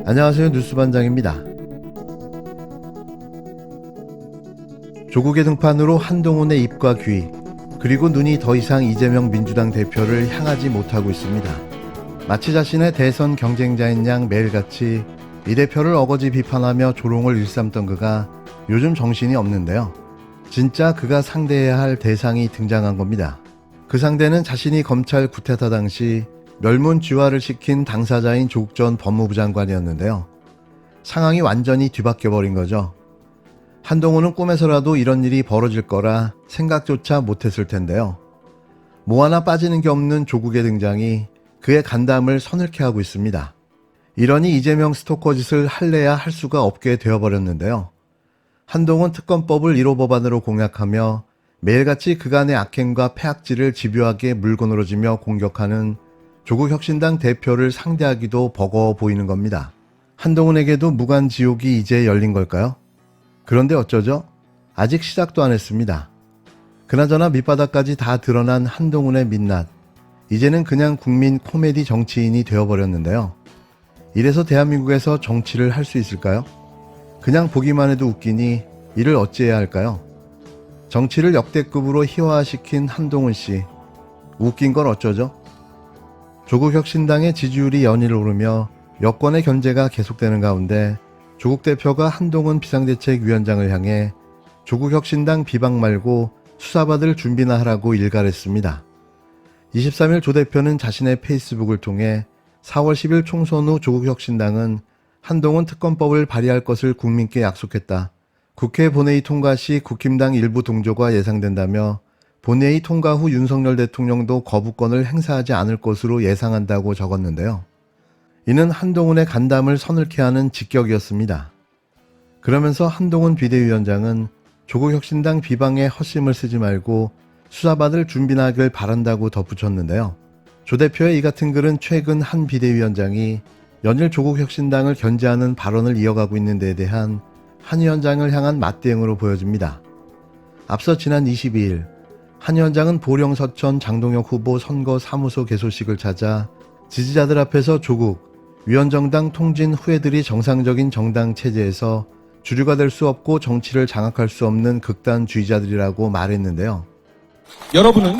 안녕하세요. 뉴스반장입니다. 조국의 등판으로 한동훈의 입과 귀, 그리고 눈이 더 이상 이재명 민주당 대표를 향하지 못하고 있습니다. 마치 자신의 대선 경쟁자인 양 매일같이 이 대표를 어거지 비판하며 조롱을 일삼던 그가 요즘 정신이 없는데요. 진짜 그가 상대해야 할 대상이 등장한 겁니다. 그 상대는 자신이 검찰 구태타 당시 멸문지화를 시킨 당사자인 조국 전 법무부 장관이었는데요. 상황이 완전히 뒤바뀌어버린 거죠. 한동훈은 꿈에서라도 이런 일이 벌어질 거라 생각조차 못했을 텐데요. 뭐 하나 빠지는 게 없는 조국의 등장이 그의 간담을 서늘케 하고 있습니다. 이러니 이재명 스토커 짓을 할래야 할 수가 없게 되어버렸는데요. 한동훈 특검법을 1호 법안으로 공약하며 매일같이 그간의 악행과 폐악질을 집요하게 물고 늘어지며 공격하는 조국혁신당 대표를 상대하기도 버거워 보이는 겁니다. 한동훈에게도 무간지옥이 이제 열린 걸까요? 그런데 어쩌죠? 아직 시작도 안 했습니다. 그나저나 밑바닥까지 다 드러난 한동훈의 민낯, 이제는 그냥 국민 코미디 정치인이 되어버렸는데요. 이래서 대한민국에서 정치를 할 수 있을까요? 그냥 보기만 해도 웃기니 이를 어찌해야 할까요? 정치를 역대급으로 희화화시킨 한동훈 씨, 웃긴 건 어쩌죠? 조국혁신당의 지지율이 연일 오르며 여권의 견제가 계속되는 가운데 조국 대표가 한동훈 비상대책위원장을 향해 조국혁신당 비방 말고 수사받을 준비나 하라고 일갈했습니다. 23일 조 대표는 자신의 페이스북을 통해 4월 10일 총선 후 조국혁신당은 한동훈 특검법을 발의할 것을 국민께 약속했다. 국회 본회의 통과 시 국힘당 일부 동조가 예상된다며 본회의 통과 후 윤석열 대통령도 거부권을 행사하지 않을 것으로 예상한다고 적었는데요. 이는 한동훈의 간담을 서늘케 하는 직격이었습니다. 그러면서 한동훈 비대위원장은 조국혁신당 비방에 헛심을 쓰지 말고 수사받을 준비나 하길 바란다고 덧붙였는데요. 조 대표의 이 같은 글은 최근 한 비대위원장이 연일 조국혁신당을 견제하는 발언을 이어가고 있는 데에 대한 한 위원장을 향한 맞대응으로 보여집니다. 앞서 지난 22일 한 위원장은 보령서천 장동혁 후보 선거 사무소 개소식을 찾아 지지자들 앞에서 조국, 위원정당 통진 후예들이 정상적인 정당 체제에서 주류가 될 수 없고 정치를 장악할 수 없는 극단주의자들이라고 말했는데요. 여러분은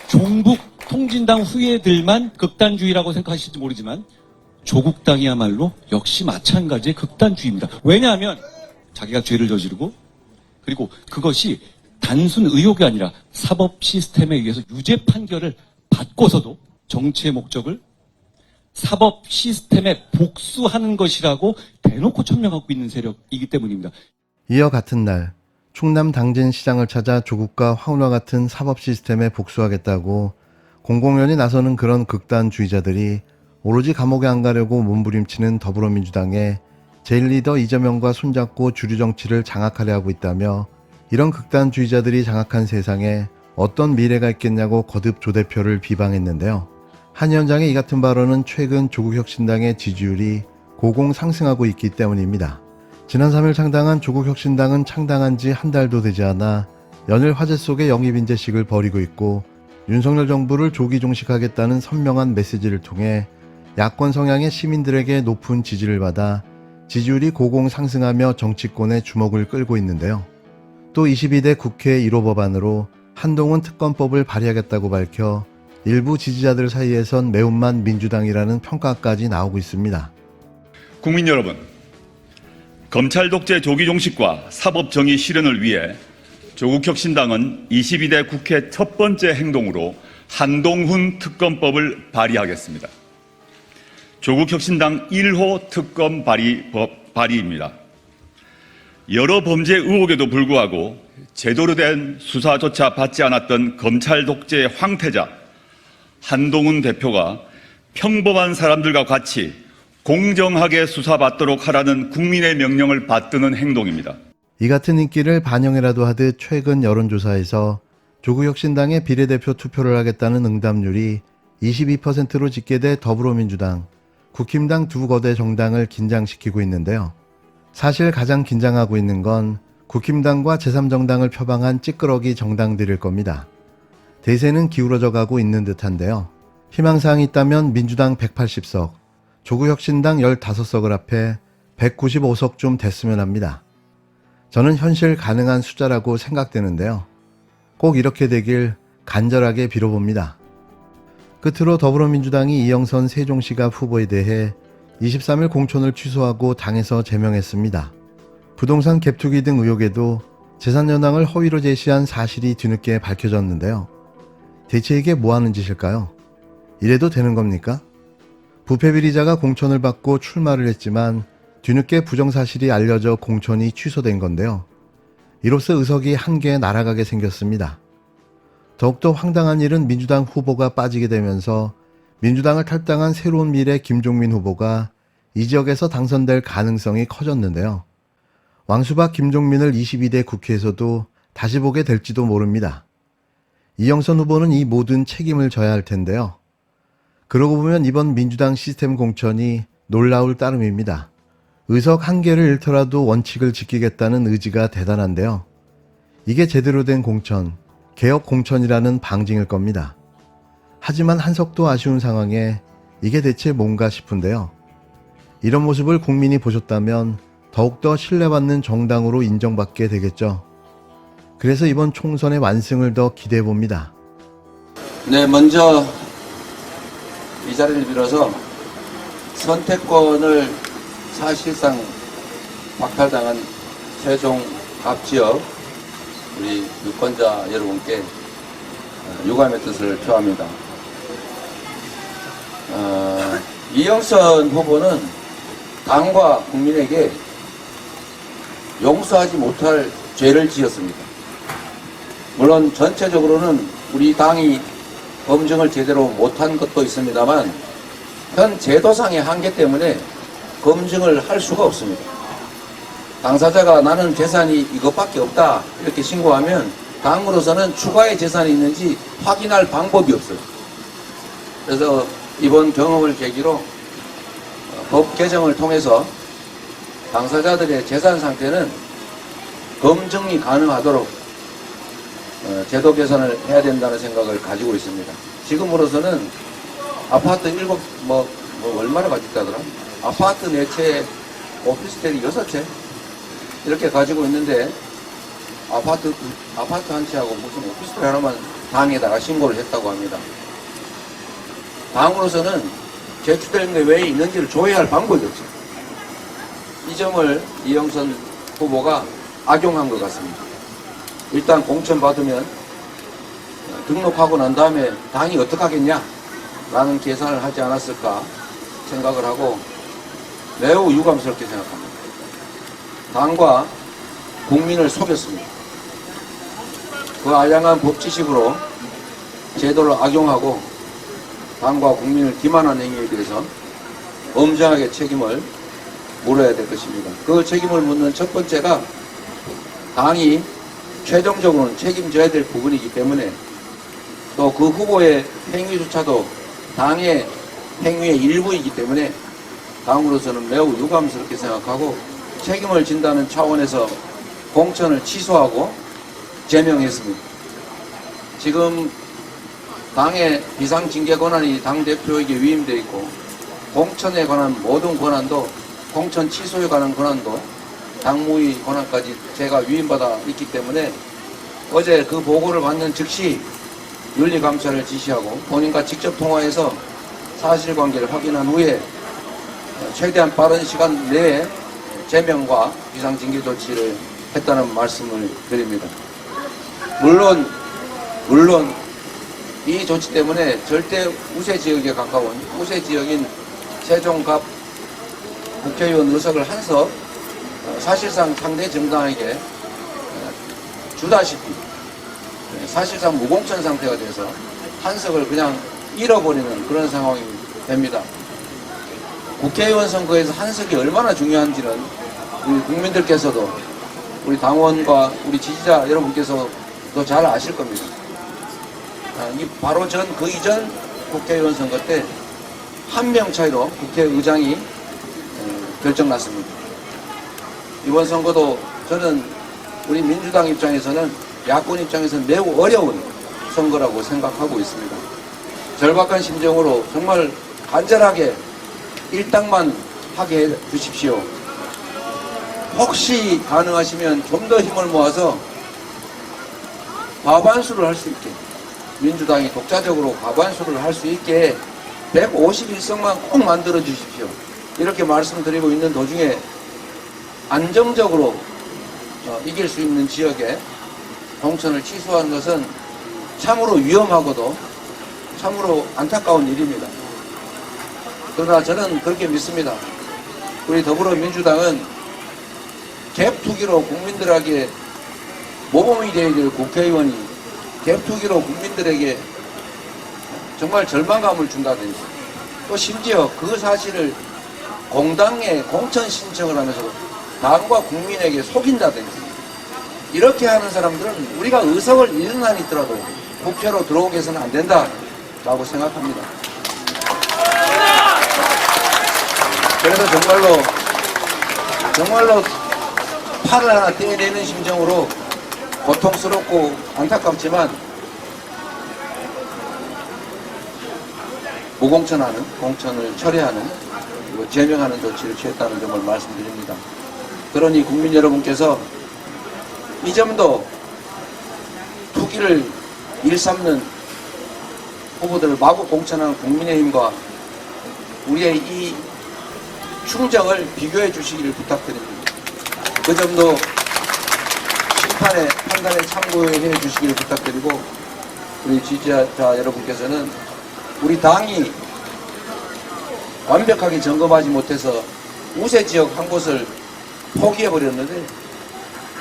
종북 통진당 후예들만 극단주의라고 생각하실지 모르지만 조국당이야말로 역시 마찬가지의 극단주의입니다. 왜냐하면 자기가 죄를 저지르고 그리고 그것이 단순 의혹이 아니라 사법 시스템에 의해서 유죄 판결을 받고서도 정치의 목적을 사법 시스템에 복수하는 것이라고 대놓고 천명하고 있는 세력이기 때문입니다. 이어 같은 날 충남 당진시장을 찾아 조국과 황운하 같은 사법 시스템에 복수하겠다고 공공연히 나서는 그런 극단주의자들이 오로지 감옥에 안 가려고 몸부림치는 더불어민주당의 제1리더 이재명과 손잡고 주류 정치를 장악하려 하고 있다며 이런 극단주의자들이 장악한 세상에 어떤 미래가 있겠냐고 거듭 조 대표를 비방했는데요. 한 위원장의 이 같은 발언은 최근 조국혁신당의 지지율이 고공 상승하고 있기 때문입니다. 지난 3일 창당한 조국혁신당은 창당한 지 한 달도 되지 않아 연일 화제 속의 영입인재식을 벌이고 있고 윤석열 정부를 조기 종식하겠다는 선명한 메시지를 통해 야권 성향의 시민들에게 높은 지지를 받아 지지율이 고공 상승하며 정치권의 주목을 끌고 있는데요. 또 22대 국회 1호 법안으로 한동훈 특검법을 발의하겠다고 밝혀 일부 지지자들 사이에선 매운맛 민주당이라는 평가까지 나오고 있습니다. 국민 여러분, 검찰 독재 조기 종식과 사법 정의 실현을 위해 조국혁신당은 22대 국회 첫 번째 행동으로 한동훈 특검법을 발의하겠습니다. 조국혁신당 1호 특검 발의입니다. 여러 범죄 의혹에도 불구하고 제대로 된 수사조차 받지 않았던 검찰 독재의 황태자 한동훈 대표가 평범한 사람들과 같이 공정하게 수사받도록 하라는 국민의 명령을 받드는 행동입니다. 이 같은 인기를 반영이라도 하듯 최근 여론조사에서 조국혁신당의 비례대표 투표를 하겠다는 응답률이 22%로 집계돼 더불어민주당, 국힘당 두 거대 정당을 긴장시키고 있는데요. 사실 가장 긴장하고 있는 건 국힘당과 제3정당을 표방한 찌끄러기 정당들일 겁니다. 대세는 기울어져 가고 있는 듯한데요. 희망사항이 있다면 민주당 180석, 조국혁신당 15석을 합해 195석쯤 됐으면 합니다. 저는 현실 가능한 숫자라고 생각되는데요. 꼭 이렇게 되길 간절하게 빌어봅니다. 끝으로 더불어민주당이 이영선 세종시가 후보에 대해 23일 공천을 취소하고 당에서 제명했습니다. 부동산 갭투기 등 의혹에도 재산연왕을 허위로 제시한 사실이 뒤늦게 밝혀졌는데요. 대체 이게 뭐하는 짓일까요? 이래도 되는 겁니까? 부패비리자가 공천을 받고 출마를 했지만 뒤늦게 부정사실이 알려져 공천이 취소된 건데요. 이로써 의석이 한 개 날아가게 생겼습니다. 더욱더 황당한 일은 민주당 후보가 빠지게 되면서 민주당을 탈당한 새로운 미래 김종민 후보가 이 지역에서 당선될 가능성이 커졌는데요. 왕수박 김종민을 22대 국회에서도 다시 보게 될지도 모릅니다. 이영선 후보는 이 모든 책임을 져야 할 텐데요. 그러고 보면 이번 민주당 시스템 공천이 놀라울 따름입니다. 의석 한 개를 잃더라도 원칙을 지키겠다는 의지가 대단한데요. 이게 제대로 된 공천, 개혁 공천이라는 방증일 겁니다. 하지만 한석도 아쉬운 상황에 이게 대체 뭔가 싶은데요. 이런 모습을 국민이 보셨다면 더욱더 신뢰받는 정당으로 인정받게 되겠죠. 그래서 이번 총선의 완승을 더 기대해 봅니다. 네, 먼저 이 자리를 빌어서 선택권을 사실상 박탈당한 세종 갑지역 우리 유권자 여러분께 유감의 뜻을 표합니다. 이영선 후보는 당과 국민에게 용서하지 못할 죄를 지었습니다. 물론 전체적으로는 우리 당이 검증을 제대로 못한 것도 있습니다만 현 제도상의 한계 때문에 검증을 할 수가 없습니다. 당사자가 나는 재산이 이것밖에 없다 이렇게 신고하면 당으로서는 추가의 재산이 있는지 확인할 방법이 없어요. 그래서 이번 경험을 계기로 법 개정을 통해서 당사자들의 재산 상태는 검증이 가능하도록 제도 개선을 해야 된다는 생각을 가지고 있습니다. 지금으로서는 아파트 얼마나 가지고 있다더라? 아파트 4채, 오피스텔이 6채 이렇게 가지고 있는데 아파트 한 채하고 무슨 오피스텔 하나만 당에다가 신고를 했다고 합니다. 당으로서는 제출된 게 왜 있는지를 조회할 방법이 없죠. 이 점을 이영선 후보가 악용한 것 같습니다. 일단 공천 받으면 등록하고 난 다음에 당이 어떡하겠냐 라는 계산을 하지 않았을까 생각을 하고 매우 유감스럽게 생각합니다. 당과 국민을 속였습니다. 그 알량한 법지식으로 제도를 악용하고 당과 국민을 기만한 행위에 대해서 엄정하게 책임을 물어야 될 것입니다. 그 책임을 묻는 첫 번째가 당이 최종적으로는 책임져야 될 부분이기 때문에 또 그 후보의 행위조차도 당의 행위의 일부이기 때문에 당으로서는 매우 유감스럽게 생각하고 책임을 진다는 차원에서 공천을 취소하고 제명했습니다. 지금 당의 비상징계 권한이 당대표에게 위임되어 있고 공천에 관한 모든 권한도 공천 취소에 관한 권한도 당무위 권한까지 제가 위임받아 있기 때문에 어제 그 보고를 받는 즉시 윤리감찰을 지시하고 본인과 직접 통화해서 사실관계를 확인한 후에 최대한 빠른 시간 내에 제명과 비상징계 조치를 했다는 말씀을 드립니다. 물론 이 조치 때문에 절대 우세 지역에 가까운 우세 지역인 세종갑 국회의원 의석을 한석 사실상 상대 정당에게 주다시피 사실상 무공천 상태가 돼서 한석을 그냥 잃어버리는 그런 상황이 됩니다. 국회의원 선거에서 한석이 얼마나 중요한지는 우리 국민들께서도 우리 당원과 우리 지지자 여러분께서도 잘 아실 겁니다. 바로 그 이전 국회의원 선거 때 한 명 차이로 국회의장이 결정났습니다. 이번 선거도 저는 우리 민주당 입장에서는 야권 입장에서는 매우 어려운 선거라고 생각하고 있습니다. 절박한 심정으로 정말 간절하게 일당만 하게 해 주십시오. 혹시 가능하시면 좀 더 힘을 모아서 과반수를 할 수 있게, 민주당이 독자적으로 과반수를 할 수 있게 151석만 꼭 만들어 주십시오. 이렇게 말씀드리고 있는 도중에 안정적으로 이길 수 있는 지역에 공천을 취소한 것은 참으로 위험하고도 참으로 안타까운 일입니다. 그러나 저는 그렇게 믿습니다. 우리 더불어민주당은 갭투기로 국민들에게 모범이 되어야 될 국회의원이 갭투기로 국민들에게 정말 절망감을 준다든지, 또 심지어 그 사실을 공당에 공천 신청을 하면서 당과 국민에게 속인다든지, 이렇게 하는 사람들은 우리가 의석을 잃는 한이 있더라도 국회로 들어오게 해서는 안 된다라고 생각합니다. 그래서 정말로 팔을 하나 떼내는 심정으로 고통스럽고 안타깝지만 무공천하는, 공천을 철회하는, 그리고 제명하는 조치를 취했다는 점을 말씀드립니다. 그러니 국민 여러분께서 이 점도 투기를 일삼는 후보들을 마구 공천하는 국민의힘과 우리의 이 충정을 비교해 주시기를 부탁드립니다. 그 점도 심판의 판단에 참고해 주시기를 부탁드리고, 우리 지지자 여러분께서는 우리 당이 완벽하게 점검하지 못해서 우세 지역 한 곳을 포기해 버렸는데,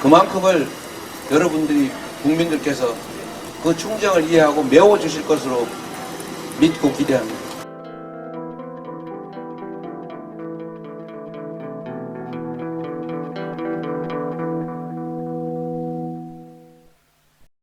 그만큼을 여러분들이, 국민들께서 그 충정을 이해하고 메워주실 것으로 믿고 기대합니다.